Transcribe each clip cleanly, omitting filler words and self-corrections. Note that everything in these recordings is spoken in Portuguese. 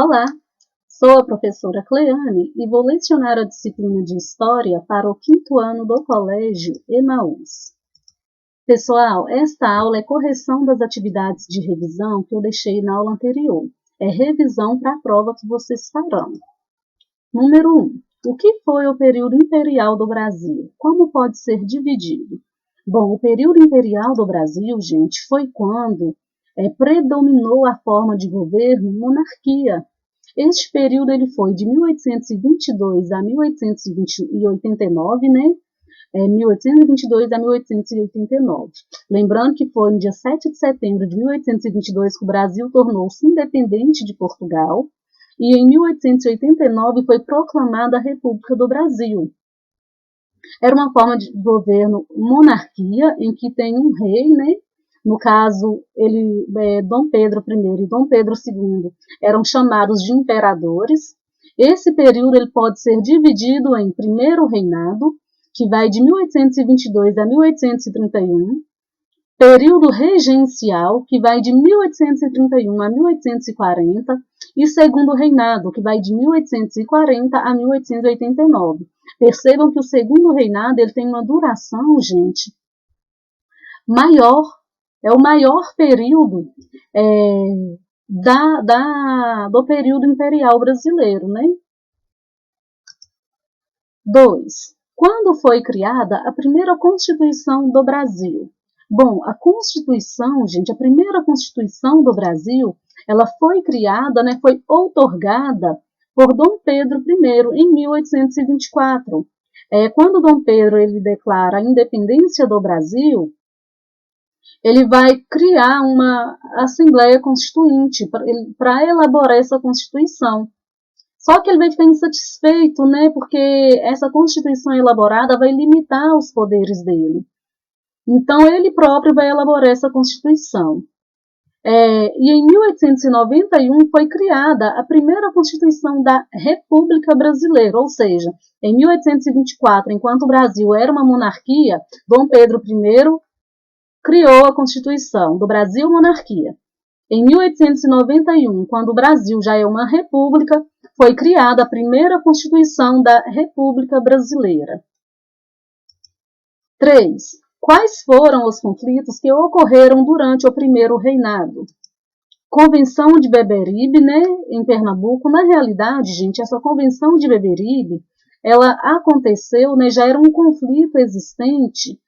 Olá, sou a professora Cleane e vou lecionar a disciplina de História para o 5º ano do Colégio Emaús. Pessoal, esta aula é correção das atividades de revisão que eu deixei na aula anterior. É revisão para a prova que vocês farão. Número 1. O que foi o período imperial do Brasil? Como pode ser dividido? Bom, o período imperial do Brasil, gente, foi quando predominou a forma de governo monarquia. Este período ele foi de 1822 a 1889, né? 1822 a 1889. Lembrando que foi no dia 7 de setembro de 1822 que o Brasil tornou-se independente de Portugal e em 1889 foi proclamada a República do Brasil. Era uma forma de governo monarquia em que tem um rei, né? No caso, Dom Pedro I e Dom Pedro II eram chamados de imperadores. Esse período ele pode ser dividido em primeiro reinado, que vai de 1822 a 1831, período regencial, que vai de 1831 a 1840, e segundo reinado, que vai de 1840 a 1889. Percebam que o segundo reinado ele tem uma duração, gente, maior. É o maior período do período imperial brasileiro, né? 2. Quando foi criada a primeira Constituição do Brasil? Bom, a Constituição, gente, a primeira Constituição do Brasil, ela foi criada, né, foi outorgada por Dom Pedro I em 1824. Quando Dom Pedro ele declara a independência do Brasil, ele vai criar uma Assembleia Constituinte para elaborar essa Constituição. Só que ele vai ficar insatisfeito, né, porque essa Constituição elaborada vai limitar os poderes dele. Então, ele próprio vai elaborar essa Constituição. E em 1891 foi criada a primeira Constituição da República Brasileira, ou seja, em 1824, enquanto o Brasil era uma monarquia, Dom Pedro I criou a Constituição do Brasil Monarquia. Em 1891, quando o Brasil já é uma república, foi criada a primeira Constituição da República Brasileira. 3. Quais foram os conflitos que ocorreram durante o primeiro reinado? Convenção de Beberibe, né, em Pernambuco. Na realidade, gente, essa Convenção de Beberibe, ela aconteceu, né, já era um conflito existente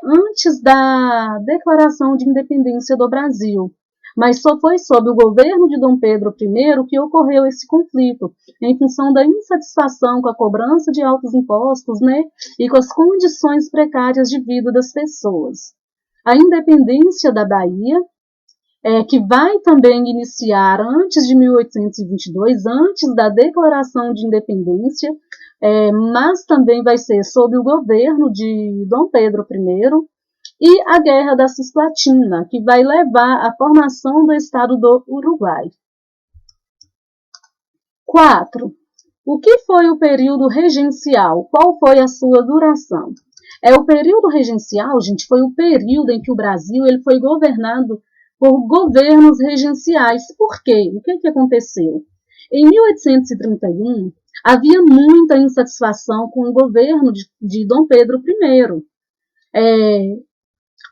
antes da Declaração de Independência do Brasil. Mas só foi sob o governo de Dom Pedro I que ocorreu esse conflito, em função da insatisfação com a cobrança de altos impostos, né, e com as condições precárias de vida das pessoas. A independência da Bahia, que vai também iniciar antes de 1822, antes da Declaração de Independência, mas também vai ser sob o governo de Dom Pedro I, e a Guerra da Cisplatina, que vai levar à formação do Estado do Uruguai. 4. O que foi o período regencial? Qual foi a sua duração? O período regencial, gente, foi o período em que o Brasil ele foi governado por governos regenciais. Por quê? O que aconteceu? Em 1831, havia muita insatisfação com o governo de Dom Pedro I.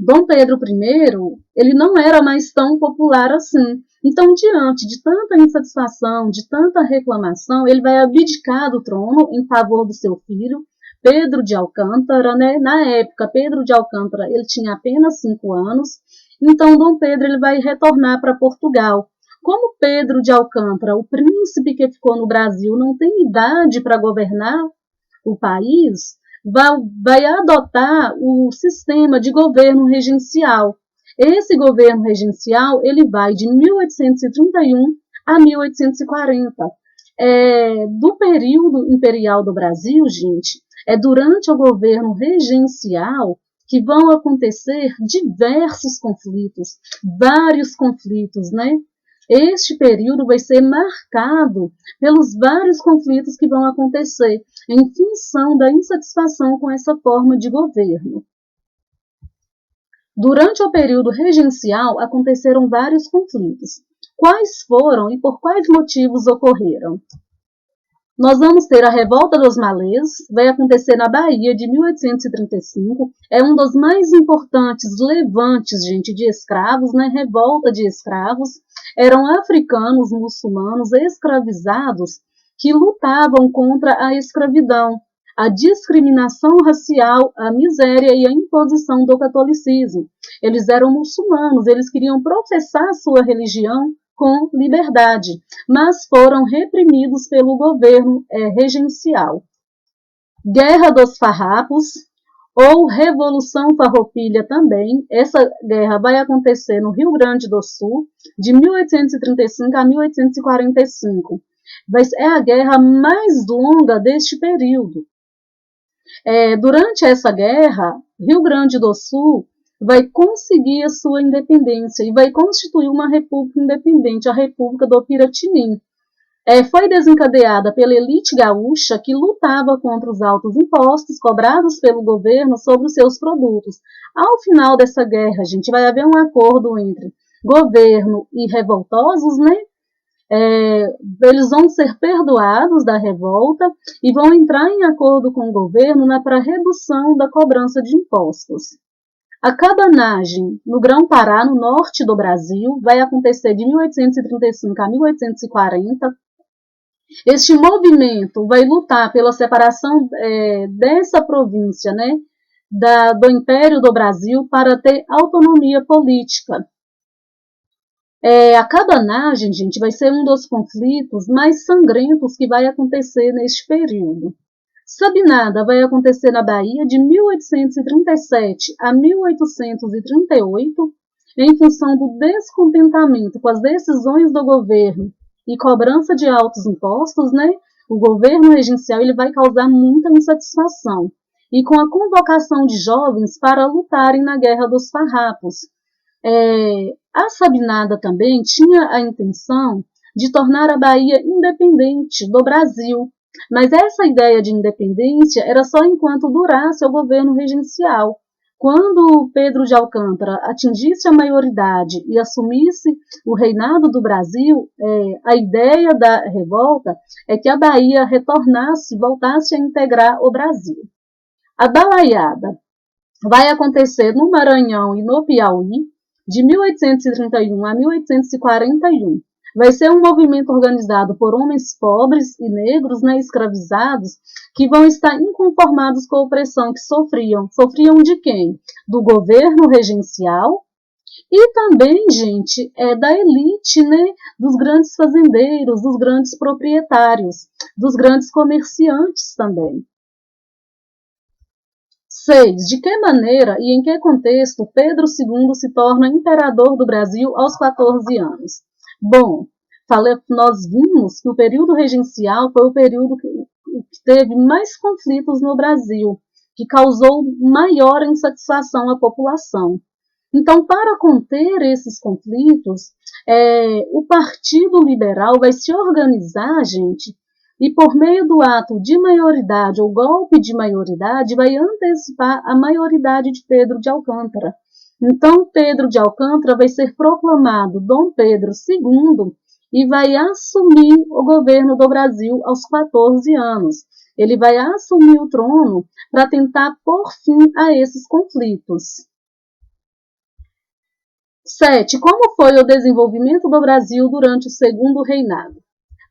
Dom Pedro I, ele não era mais tão popular assim. Então, diante de tanta insatisfação, de tanta reclamação, ele vai abdicar do trono em favor do seu filho, Pedro de Alcântara, né? Na época, Pedro de Alcântara, ele tinha apenas 5 anos. Então, Dom Pedro ele vai retornar para Portugal. Como Pedro de Alcântara, o príncipe que ficou no Brasil, não tem idade para governar o país, vai adotar o sistema de governo regencial. Esse governo regencial ele vai de 1831 a 1840. Do período imperial do Brasil, gente, durante o governo regencial que vão acontecer diversos conflitos, vários conflitos, né? Este período vai ser marcado pelos vários conflitos que vão acontecer em função da insatisfação com essa forma de governo. Durante o período regencial, aconteceram vários conflitos. Quais foram e por quais motivos ocorreram? Nós vamos ter a Revolta dos Malês, vai acontecer na Bahia de 1835, é um dos mais importantes levantes, gente, de escravos, né? Revolta de escravos, eram africanos, muçulmanos, escravizados, que lutavam contra a escravidão, a discriminação racial, a miséria e a imposição do catolicismo. Eles eram muçulmanos, eles queriam professar sua religião com liberdade, mas foram reprimidos pelo governo regencial. Guerra dos Farrapos, ou Revolução Farroupilha também, essa guerra vai acontecer no Rio Grande do Sul, de 1835 a 1845. É a guerra mais longa deste período. Durante essa guerra, Rio Grande do Sul vai conseguir a sua independência e vai constituir uma república independente, a República do Piratinim. Foi desencadeada pela elite gaúcha que lutava contra os altos impostos cobrados pelo governo sobre os seus produtos. Ao final dessa guerra, gente, vai haver um acordo entre governo e revoltosos, né? Eles vão ser perdoados da revolta e vão entrar em acordo com o governo para redução da cobrança de impostos. A cabanagem no Grão-Pará, no norte do Brasil, vai acontecer de 1835 a 1840. Este movimento vai lutar pela separação dessa província, né, do Império do Brasil, para ter autonomia política. A cabanagem, gente, vai ser um dos conflitos mais sangrentos que vai acontecer neste período. Sabinada vai acontecer na Bahia de 1837 a 1838, em função do descontentamento com as decisões do governo e cobrança de altos impostos, né? O governo regencial ele vai causar muita insatisfação. E com a convocação de jovens para lutarem na Guerra dos Farrapos. A Sabinada também tinha a intenção de tornar a Bahia independente do Brasil. Mas essa ideia de independência era só enquanto durasse o governo regencial. Quando Pedro de Alcântara atingisse a maioridade e assumisse o reinado do Brasil, a ideia da revolta é que a Bahia voltasse a integrar o Brasil. A Balaiada vai acontecer no Maranhão e no Piauí, de 1831 a 1841. Vai ser um movimento organizado por homens pobres e negros, né, escravizados, que vão estar inconformados com a opressão que sofriam. Sofriam de quem? Do governo regencial e também, gente, da elite, né, dos grandes fazendeiros, dos grandes proprietários, dos grandes comerciantes também. 6. De que maneira e em que contexto Pedro II se torna imperador do Brasil aos 14 anos? Bom, nós vimos que o período regencial foi o período que teve mais conflitos no Brasil, que causou maior insatisfação à população. Então, para conter esses conflitos, o Partido Liberal vai se organizar, gente, e por meio do ato de maioridade ou golpe de maioridade, vai antecipar a maioridade de Pedro de Alcântara. Então, Pedro de Alcântara vai ser proclamado Dom Pedro II e vai assumir o governo do Brasil aos 14 anos. Ele vai assumir o trono para tentar pôr fim a esses conflitos. 7. Como foi o desenvolvimento do Brasil durante o segundo reinado?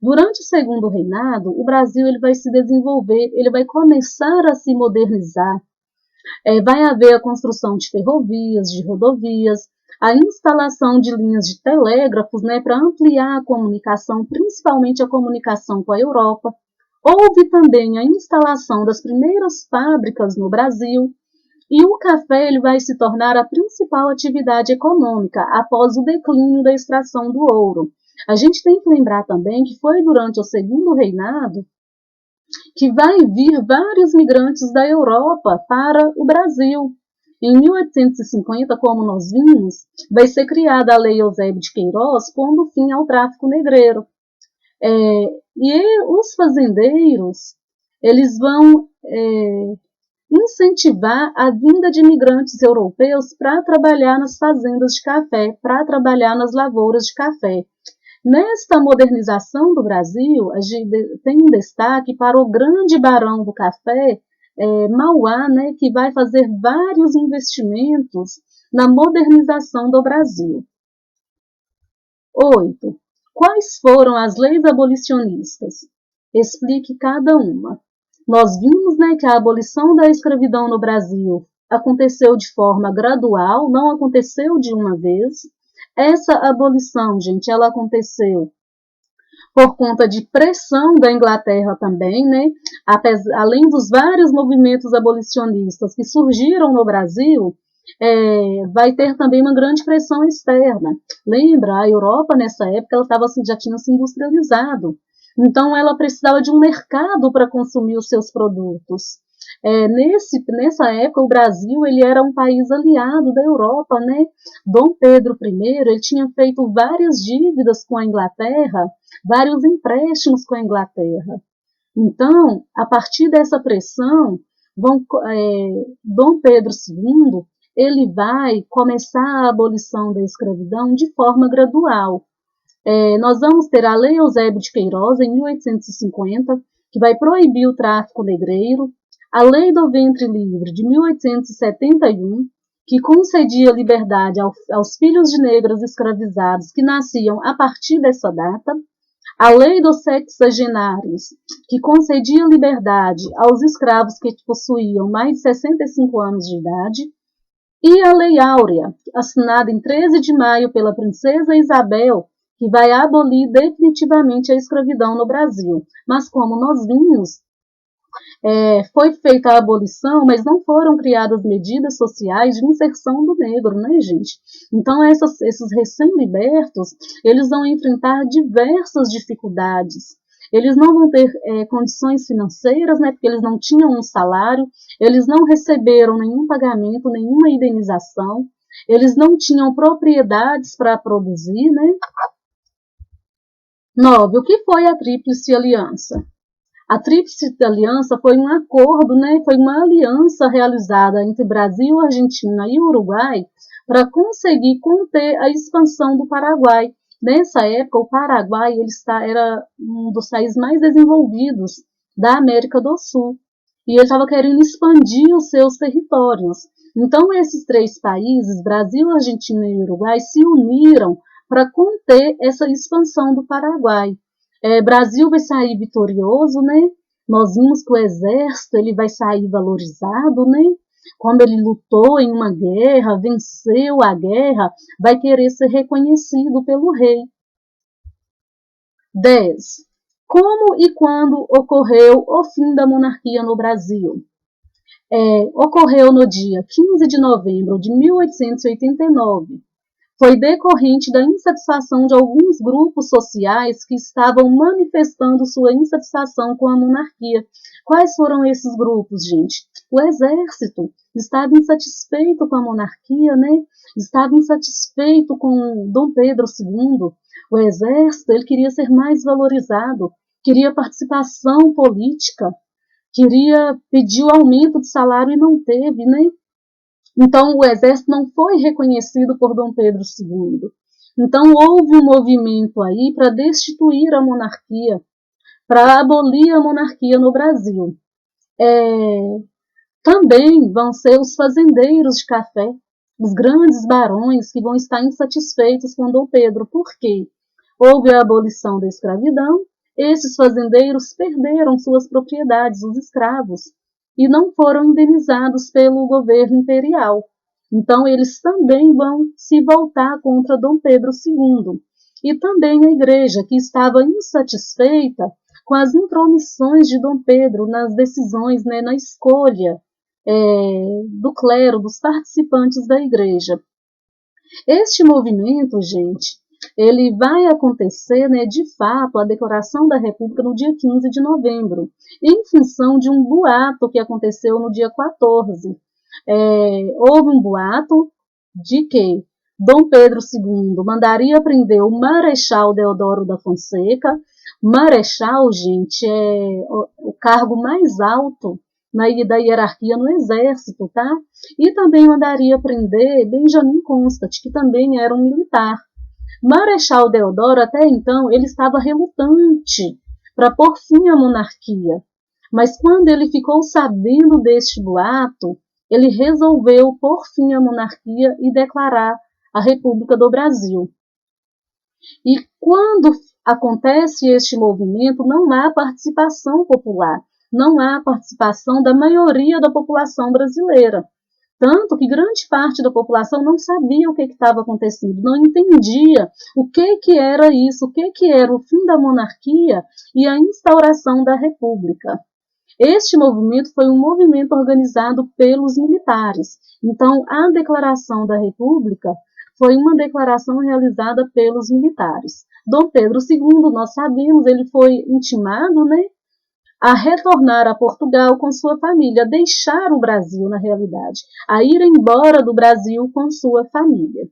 Durante o segundo reinado, o Brasil ele vai se desenvolver, ele vai começar a se modernizar. Vai haver a construção de ferrovias, de rodovias, a instalação de linhas de telégrafos, né, para ampliar a comunicação, principalmente a comunicação com a Europa. Houve também a instalação das primeiras fábricas no Brasil. E o café ele vai se tornar a principal atividade econômica após o declínio da extração do ouro. A gente tem que lembrar também que foi durante o segundo reinado que vai vir vários migrantes da Europa para o Brasil. Em 1850, como nós vimos, vai ser criada a Lei Eusébio de Queiroz, pondo fim ao tráfico negreiro. E os fazendeiros eles vão incentivar a vinda de imigrantes europeus para trabalhar nas fazendas de café, para trabalhar nas lavouras de café. Nesta modernização do Brasil, a gente tem um destaque para o grande barão do café, Mauá, né, que vai fazer vários investimentos na modernização do Brasil. 8. Quais foram as leis abolicionistas? Explique cada uma. Nós vimos, né, que a abolição da escravidão no Brasil aconteceu de forma gradual, não aconteceu de uma vez. Essa abolição, gente, ela aconteceu por conta de pressão da Inglaterra também, né? Além dos vários movimentos abolicionistas que surgiram no Brasil, vai ter também uma grande pressão externa. Lembra, a Europa nessa época ela já tinha se industrializado, então ela precisava de um mercado para consumir os seus produtos. Nessa época o Brasil ele era um país aliado da Europa, né? Dom Pedro I ele tinha feito várias dívidas com a Inglaterra, vários empréstimos com a Inglaterra. Então, a partir dessa pressão, Dom Pedro II ele vai começar a abolição da escravidão de forma gradual. Nós vamos ter a Lei Eusébio de Queiroz, em 1850, que vai proibir o tráfico negreiro, a Lei do Ventre Livre, de 1871, que concedia liberdade aos filhos de negros escravizados que nasciam a partir dessa data, a Lei dos Sexagenários, que concedia liberdade aos escravos que possuíam mais de 65 anos de idade, e a Lei Áurea, assinada em 13 de maio pela princesa Isabel, que vai abolir definitivamente a escravidão no Brasil. Mas como nós vimos, foi feita a abolição, mas não foram criadas medidas sociais de inserção do negro, né, gente? Então, esses recém-libertos, eles vão enfrentar diversas dificuldades. Eles não vão ter condições financeiras, né, porque eles não tinham um salário, eles não receberam nenhum pagamento, nenhuma indenização, eles não tinham propriedades para produzir, né? 9. O que foi a Tríplice Aliança? A Tríplice Aliança foi um acordo, né, foi uma aliança realizada entre Brasil, Argentina e Uruguai para conseguir conter a expansão do Paraguai. Nessa época, o Paraguai era um dos países mais desenvolvidos da América do Sul e ele estava querendo expandir os seus territórios. Então, esses três países, Brasil, Argentina e Uruguai, se uniram para conter essa expansão do Paraguai. Brasil vai sair vitorioso, né? Nós vimos que o exército ele vai sair valorizado, né? Quando ele lutou em uma guerra, venceu a guerra, vai querer ser reconhecido pelo rei. 10. Como e quando ocorreu o fim da monarquia no Brasil? Ocorreu no dia 15 de novembro de 1889. Foi decorrente da insatisfação de alguns grupos sociais que estavam manifestando sua insatisfação com a monarquia. Quais foram esses grupos, gente? O exército estava insatisfeito com a monarquia, né? Estava insatisfeito com Dom Pedro II. O exército ele queria ser mais valorizado, queria participação política, queria pedir o aumento de salário e não teve, né? Então, o exército não foi reconhecido por Dom Pedro II. Então, houve um movimento aí para destituir a monarquia, para abolir a monarquia no Brasil. Também vão ser os fazendeiros de café, os grandes barões que vão estar insatisfeitos com Dom Pedro. Por quê? Houve a abolição da escravidão, esses fazendeiros perderam suas propriedades, os escravos, e não foram indenizados pelo governo imperial. Então, eles também vão se voltar contra Dom Pedro II. E também a igreja, que estava insatisfeita com as intromissões de Dom Pedro nas decisões, né, na escolha do clero, dos participantes da igreja. Este movimento, gente, ele vai acontecer, né, de fato, a declaração da República no dia 15 de novembro, em função de um boato que aconteceu no dia 14. Houve um boato de que Dom Pedro II mandaria prender o Marechal Deodoro da Fonseca. Marechal, gente, é o cargo mais alto da hierarquia no exército, tá? E também mandaria prender Benjamin Constant, que também era um militar. Marechal Deodoro, até então, ele estava relutante para pôr fim à monarquia. Mas quando ele ficou sabendo deste boato, ele resolveu pôr fim à monarquia e declarar a República do Brasil. E quando acontece este movimento, não há participação popular, não há participação da maioria da população brasileira. Tanto que grande parte da população não sabia o que estava acontecendo, não entendia o que era isso, o que era o fim da monarquia e a instauração da república. Este movimento foi um movimento organizado pelos militares. Então, a declaração da república foi uma declaração realizada pelos militares. Dom Pedro II, nós sabemos, ele foi intimado, a retornar a Portugal com sua família, a deixar o Brasil, na realidade, a ir embora do Brasil com sua família.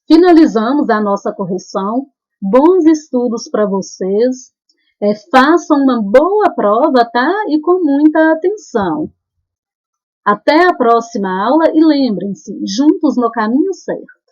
Finalizamos a nossa correção. Bons estudos para vocês. Façam uma boa prova, tá? E com muita atenção. Até a próxima aula e lembrem-se, juntos no caminho certo.